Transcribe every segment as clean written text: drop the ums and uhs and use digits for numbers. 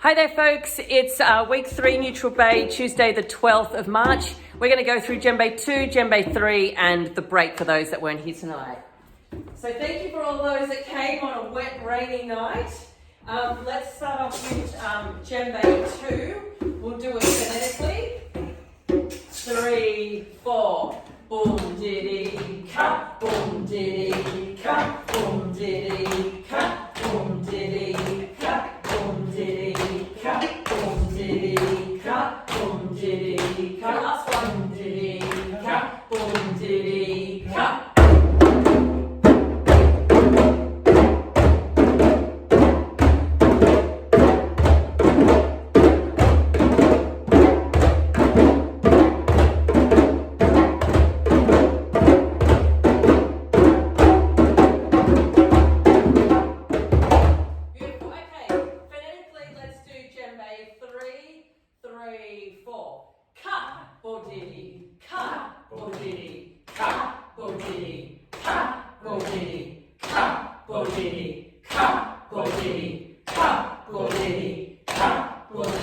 Hi there folks, it's week 3 Neutral Bay, Tuesday the 12th of March. We're going to go through Djembe 2, Djembe 3 and the break for those that weren't here tonight. So thank you for all those that came on a wet, rainy night. Let's start off with Djembe 2. We'll do it phonetically. 3, 4. Boom diddy ka, boom diddy ka, boom diddy ka, boom diddy ka, boom diddy ka, boom diddy ka, boom diddy ka. Last one, diddy ka, boom diddy ka.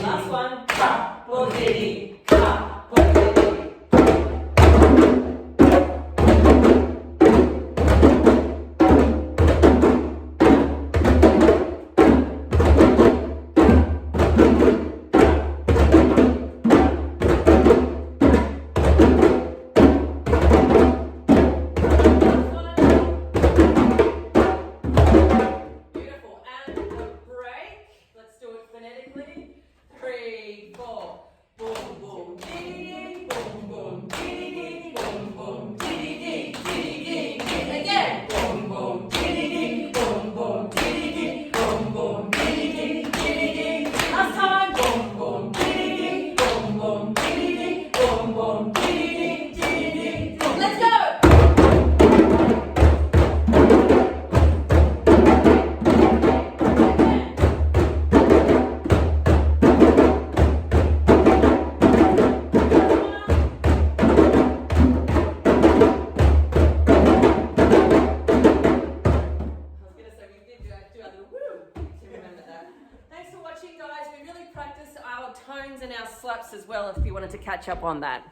Last one, ka, bo diddy, ka, bo diddy. Thanks for watching, guys. We really practice our tones and our slaps as well if you wanted to catch up on that.